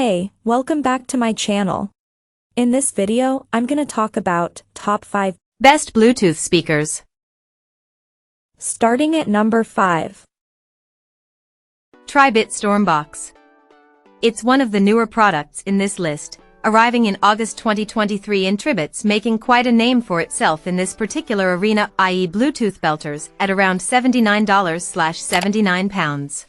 Hey, welcome back to my channel. In this video, I'm gonna talk about top 5 best Bluetooth speakers. Starting at number 5. Tribit Stormbox. It's one of the newer products in this list, arriving in August 2023, and Tribit's making quite a name for itself in this particular arena, i.e. Bluetooth belters, at around $79/£79.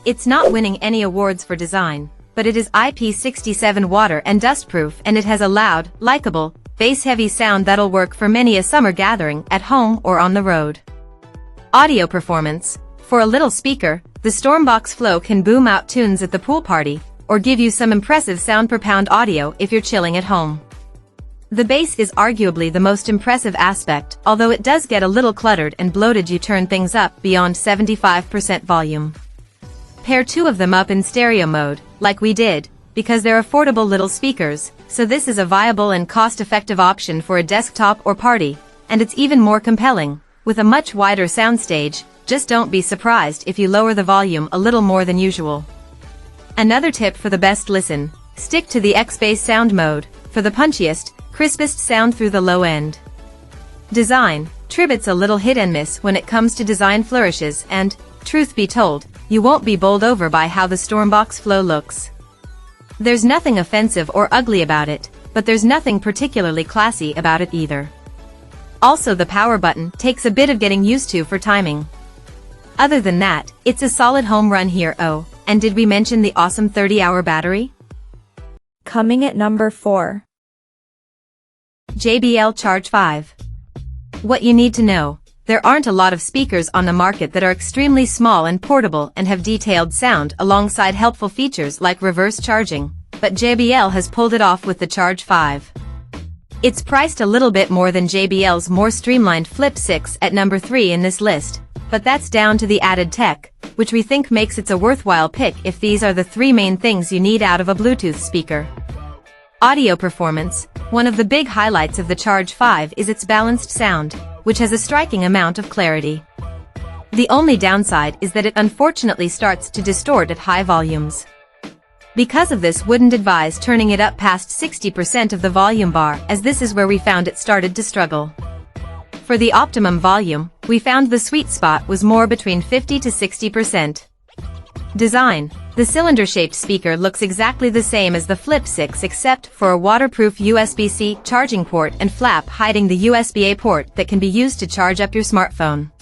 It's not winning any awards for design, but it is IP67 water and dustproof, and it has a loud, likable, bass-heavy sound that'll work for many a summer gathering at home or on the road. Audio performance. For a little speaker, the Stormbox Flow can boom out tunes at the pool party, or give you some impressive sound per pound audio if you're chilling at home. The bass is arguably the most impressive aspect, although it does get a little cluttered and bloated. You turn things up beyond 75% volume. Pair two of them up in stereo mode, like we did, because they're affordable little speakers, so this is a viable and cost-effective option for a desktop or party, and it's even more compelling, with a much wider soundstage. Just don't be surprised if you lower the volume a little more than usual. Another tip for the best listen: stick to the X-Bass sound mode, for the punchiest, crispest sound through the low end. Design. Tribit's a little hit and miss when it comes to design flourishes, and, truth be told, you won't be bowled over by how the Stormbox Flow looks. There's nothing offensive or ugly about it, but there's nothing particularly classy about it either. Also, the power button takes a bit of getting used to for timing. Other than that, it's a solid home run here. Oh, and did we mention the awesome 30-hour battery? Coming at number 4. JBL Charge 5. What you need to know: there aren't a lot of speakers on the market that are extremely small and portable and have detailed sound alongside helpful features like reverse charging, but JBL has pulled it off with the Charge 5. It's priced a little bit more than JBL's more streamlined Flip 6 at number 3 in this list, but that's down to the added tech, which we think makes it a worthwhile pick if these are the 3 main things you need out of a Bluetooth speaker. Audio performance. One of the big highlights of the Charge 5 is its balanced sound, which has a striking amount of clarity. The only downside is that it unfortunately starts to distort at high volumes. Because of this, wouldn't advise turning it up past 60% of the volume bar, as this is where we found it started to struggle. For the optimum volume, we found the sweet spot was more between 50 to 60%. Design. The cylinder-shaped speaker looks exactly the same as the Flip 6 except for a waterproof USB-C charging port and flap hiding the USB-A port that can be used to charge up your smartphone.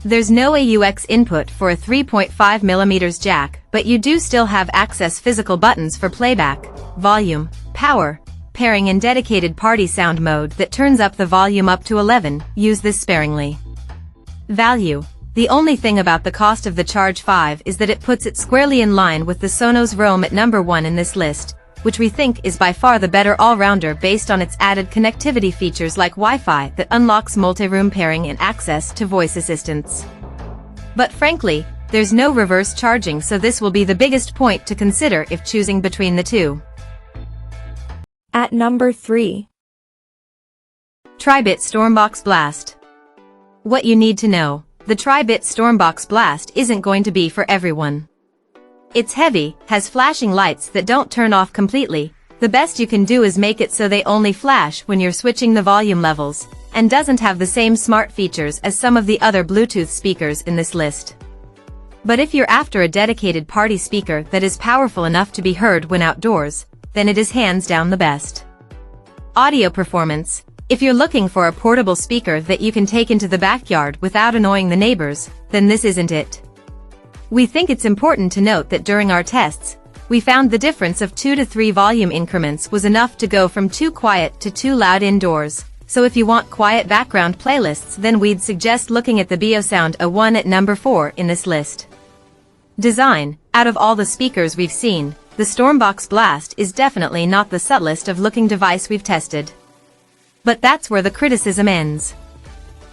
There's no AUX input for a 3.5mm jack, but you do still have access physical buttons for playback, volume, power, pairing, and dedicated party sound mode that turns up the volume up to 11. Use this sparingly. Value. The only thing about the cost of the Charge 5 is that it puts it squarely in line with the Sonos Roam at number 1 in this list, which we think is by far the better all-rounder based on its added connectivity features like Wi-Fi that unlocks multi-room pairing and access to voice assistants. But frankly, there's no reverse charging, so this will be the biggest point to consider if choosing between the two. At number 3. Tribit Stormbox Blast. What you need to know: the Tribit Stormbox Blast isn't going to be for everyone. It's heavy, has flashing lights that don't turn off completely. The best you can do is make it so they only flash when you're switching the volume levels, and doesn't have the same smart features as some of the other Bluetooth speakers in this list. But if you're after a dedicated party speaker that is powerful enough to be heard when outdoors, then it is hands down the best. Audio performance. If you're looking for a portable speaker that you can take into the backyard without annoying the neighbors, then this isn't it. We think it's important to note that during our tests, we found the difference of 2 to 3 volume increments was enough to go from too quiet to too loud indoors, so if you want quiet background playlists, then we'd suggest looking at the Biosound A1 at number 4 in this list. Design. Out of all the speakers we've seen, the Stormbox Blast is definitely not the subtlest of looking device we've tested. But that's where the criticism ends.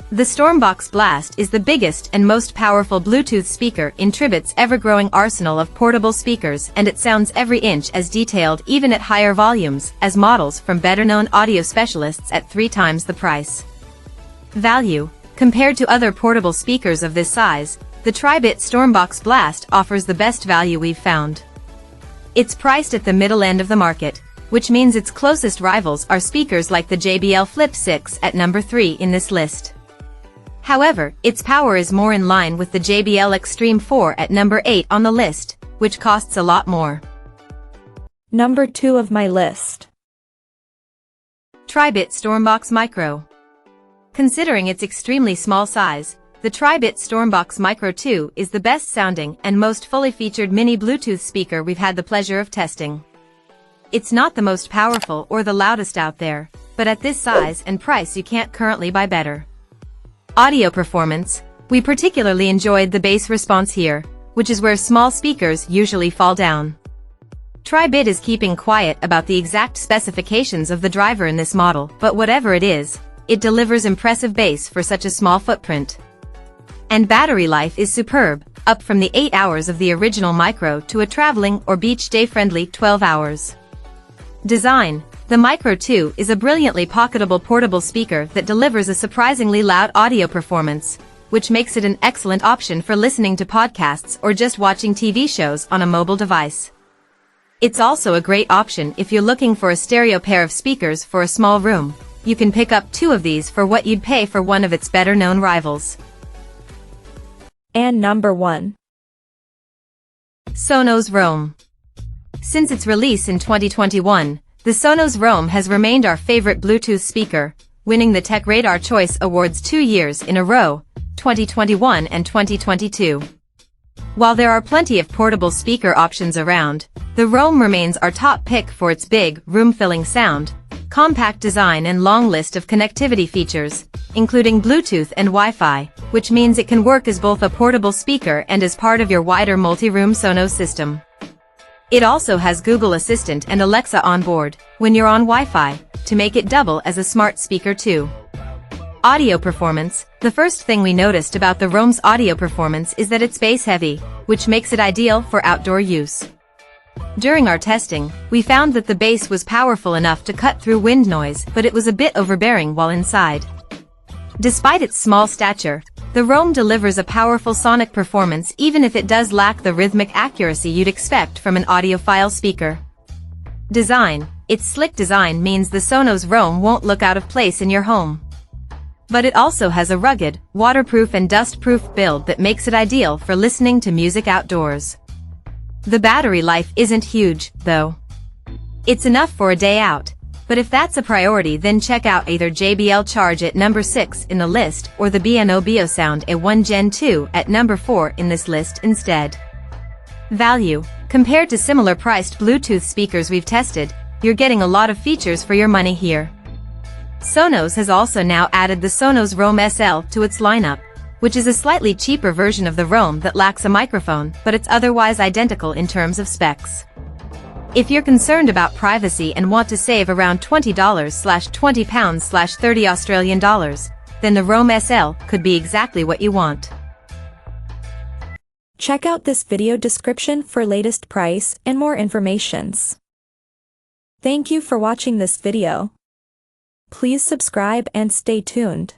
The Stormbox Blast is the biggest and most powerful Bluetooth speaker in Tribit's ever-growing arsenal of portable speakers, and it sounds every inch as detailed even at higher volumes as models from better-known audio specialists at 3 times the price. Value. Compared to other portable speakers of this size, the Tribit Stormbox Blast offers the best value we've found. It's priced at the middle end of the market, which means its closest rivals are speakers like the JBL Flip 6 at number 3 in this list. However, its power is more in line with the JBL Extreme 4 at number 8 on the list, which costs a lot more. Number 2 of my list. Tribit Stormbox Micro. Considering its extremely small size, the Tribit Stormbox Micro 2 is the best sounding and most fully featured mini Bluetooth speaker we've had the pleasure of testing. It's not the most powerful or the loudest out there, but at this size and price you can't currently buy better. Audio performance. We particularly enjoyed the bass response here, which is where small speakers usually fall down. Tribit is keeping quiet about the exact specifications of the driver in this model, but whatever it is, it delivers impressive bass for such a small footprint. And battery life is superb, up from the 8 hours of the original Micro to a traveling or beach day-friendly 12 hours. Design. The Micro 2 is a brilliantly pocketable portable speaker that delivers a surprisingly loud audio performance, which makes it an excellent option for listening to podcasts or just watching TV shows on a mobile device. It's also a great option if you're looking for a stereo pair of speakers for a small room. You can pick up 2 of these for what you'd pay for one of its better-known rivals. And number 1. Sonos Roam. Since its release in 2021, the Sonos Roam has remained our favorite Bluetooth speaker, winning the Tech Radar Choice Awards 2 years in a row, 2021 and 2022. While there are plenty of portable speaker options around, the Roam remains our top pick for its big, room-filling sound, compact design and long list of connectivity features, including Bluetooth and Wi-Fi, which means it can work as both a portable speaker and as part of your wider multi-room Sonos system. It also has Google Assistant and Alexa on board, when you're on Wi-Fi, to make it double as a smart speaker too. Audio performance. The first thing we noticed about the Roam's audio performance is that it's bass-heavy, which makes it ideal for outdoor use. During our testing, we found that the bass was powerful enough to cut through wind noise, but it was a bit overbearing while inside. Despite its small stature, the Roam delivers a powerful sonic performance even if it does lack the rhythmic accuracy you'd expect from an audiophile speaker. Design. Its slick design means the Sonos Roam won't look out of place in your home. But it also has a rugged, waterproof and dust-proof build that makes it ideal for listening to music outdoors. The battery life isn't huge, though. It's enough for a day out, but if that's a priority then check out either JBL Charge at number 6 in the list or the B&O Biosound A1 Gen 2 at number 4 in this list instead. Value. Compared to similar priced Bluetooth speakers we've tested, you're getting a lot of features for your money here. Sonos has also now added the Sonos Roam SL to its lineup, which is a slightly cheaper version of the Roam that lacks a microphone, but it's otherwise identical in terms of specs. If you're concerned about privacy and want to save around $20/£20/30 Australian dollars, then the Roam SL could be exactly what you want. Check out this video description for latest price and more informations. Thank you for watching this video. Please subscribe and stay tuned.